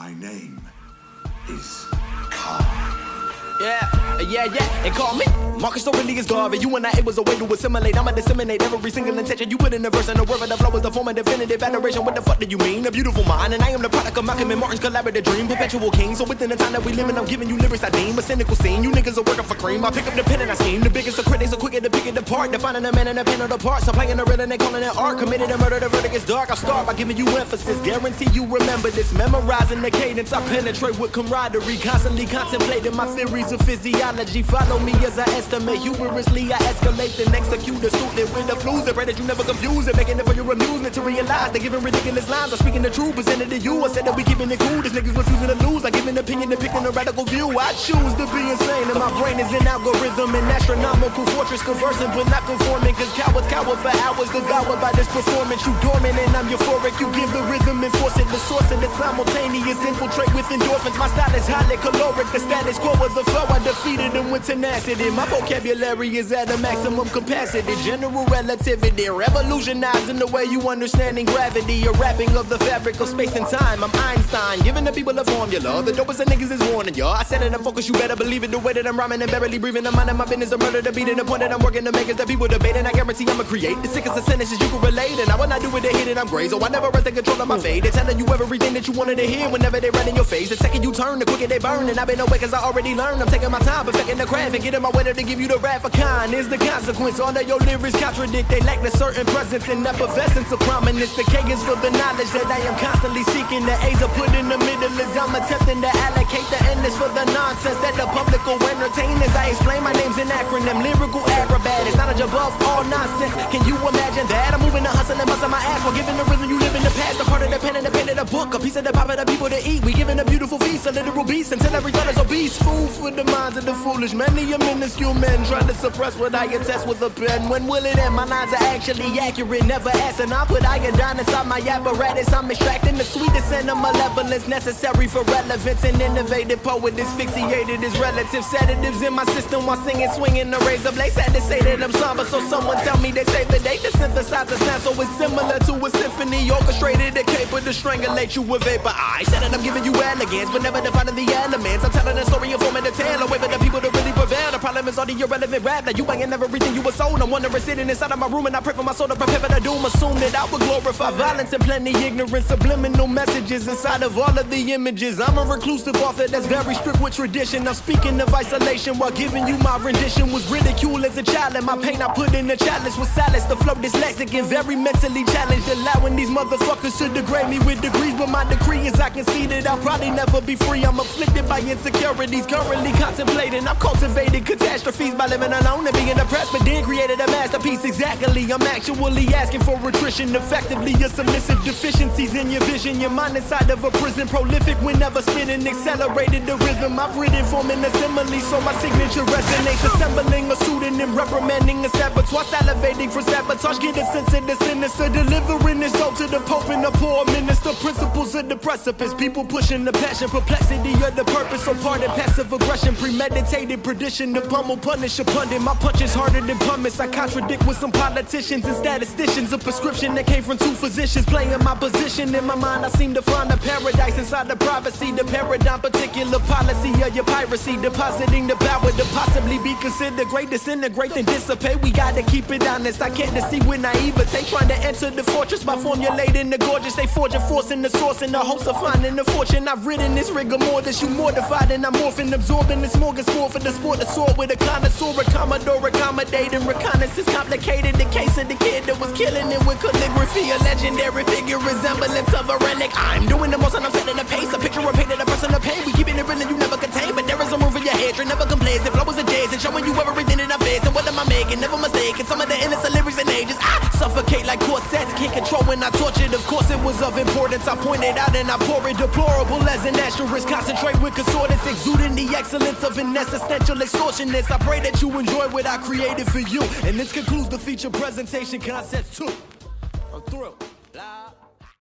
My name is Khan. Yeah, and call me Marcus Aurelius Garvey. You and I, it was a way to assimilate. I'ma disseminate every single intention you put in the verse, and the word of the flow is the form of definitive adoration. What the fuck do you mean? A beautiful mind, and I am the product of Malcolm and Martin's collaborative dream. Perpetual king, so within the time that we live in, I'm giving you lyrics I deem a cynical scene. You niggas are working for cream. I pick up the pen and I scheme. The biggest of critics are quicker to pick it apart, defining a man and a pen of the parts. I'm playing the rhythm and they calling it art. Committed to murder, the verdict is dark. I start by giving you emphasis, guarantee you remember this. Memorizing the cadence, I penetrate with camaraderie. Constantly contemplating my theories of physiology. Follow me as I estimate humorously, I escalate and execute astutely with the flus. I pray that you never confuse it, making it for your amusement to realize they're giving ridiculous lines. I'm speaking the truth, presented to you. I said that we keeping it cool. These niggas refusing to lose. I give an opinion depicting a radical view. I choose to be insane, and my brain is an algorithm, an astronomical fortress conversing but not conforming. Cause cowards cower for hours, devoured by this performance. You dormant and I'm euphoric. You give the rhythm and force it, the source of the simultaneous infiltrate with endorphins. My style is highly caloric. The status quo of the flow, I defeated them with tenacity. My vocabulary is at a maximum capacity. General relativity, revolutionizing the way you understanding gravity. A wrapping of the fabric of space and time. I'm Einstein, giving the people a formula. The dopest of niggas is warning y'all. I said it, I'm focused, you better believe it. The way that I'm rhyming and barely breathing, I'm minding my business. A murder, the beat, and the point that I'm working to make is that people debating. I guarantee I'ma create the sickest of sentences you can relate. And I will not do it, they hit it, I'm great. So I never rest in control of my fate. They're telling you everything that you wanted to hear whenever they right in your face. The second you turn, the quicker they burn. And I've been away cause I already learned. I'm taking my time, perfecting the craft and getting my way to give you the wrath of Khan is the consequence. All of your lyrics contradict, they lack a certain presence and effervescence of prominence. The K is for the knowledge that I am constantly seeking. The A's are put in the middle as I'm attempting to allocate. The N is for the nonsense that the public will entertain. As I explain, my name's an acronym, lyrical acrobat. It's knowledge above all nonsense. Can you imagine that? I'm moving the hustle and busting my ass while giving the rhythm you live in the past. A part of the pen and the pen of the book, a piece of the pop of the people to eat. We giving a beautiful feast, a literal beast until every thought is obese. Food for the minds of the foolish. Many a minuscule men trying to suppress what I attest with a pen. When will it end? My lines are actually accurate, never asking. I put iodine inside my apparatus. I'm extracting the sweetest and the malevolence necessary for relevance. An innovative poet asphyxiated his relative sedatives in my system while singing, swinging the razor blade. Sad to say that I'm somber, so someone tell me they save the date to synthesize the sound. So it's similar to a symphony orchestrated, capable to strangulate you with vapor. I said that I'm giving you elegance, but never defining the elements. I'm telling a story and forming a tale, away for the people to really prevail. The problem is all the irrelevant rap that you banging everything you were sold. I'm wondering sitting inside of my room and I pray for my soul to prepare for the doom. Assume that I would glorify violence and plenty ignorance, subliminal messages inside of all of the images. I'm a reclusive author that's very strict with tradition. I'm speaking of isolation while giving you my rendition. Was ridiculed as a child and my pain I put in the chalice with silence. The flow dyslexic and very mentally challenged, allowing these motherfuckers to degrade me with degrees. But my decree is I can see that I'll probably never be free. I'm afflicted by insecurities, currently contemplating. I've cultivated catastrophes by living alone and being depressed, but then created a masterpiece. Exactly, I'm actually asking for attrition. Effectively, your submissive deficiencies in your vision. Your mind inside of a prison, prolific whenever spinning, accelerated the rhythm. I've written forming a simile, so my signature resonates. Assembling a pseudonym, reprimanding a saboteur, salivating for sabotage. Get a sense of the sinister, delivering this dope to the Pope and the poor minister. Principles of the precipice, people pushing the passion, perplexity of the purpose. So pardon passive aggression, premeditated perdition. The pummel punish a pundit. My punch is harder than pumice. I contradict with some politicians and statisticians. A prescription that came from two physicians, playing my position. In my mind I seem to find a paradise inside the privacy. The paradigm, particular policy of your piracy, depositing the power to possibly be considered great. Disintegrate and dissipate, we gotta keep it honest. I can't deceive with naivete, trying to enter the fortress by formulating the gorgeous. They forge a force in the source in the hopes of finding the fortune. I've written this rigor mortis, you mortified and I'm morphing, absorbing this smorgasbord for the sport to soar with a connoisseur, a commodore, accommodating reconnaissance. Complicated the case of the kid that was killing it with calligraphy, a legendary figure, resemblance of a relic. I'm doing the most and I'm setting the pace, a picture of painted a person of pain. We keeping it real and you never contain, but there is a room for your head. You're never complacent, flow is a days and showing you everything that I face. And what am I making? Never mistaken. Some of the innocent lyrics and ages I suffocate like corsets, can't control when I tortured. Of course it was of importance, I pointed out and I pour it. Deplorable as an asterisk, concentrate with concordance, exuding the excellence of an existential extortionist. I pray that you enjoy what I created for you, and this concludes the feature presentation concepts 2. I'm through.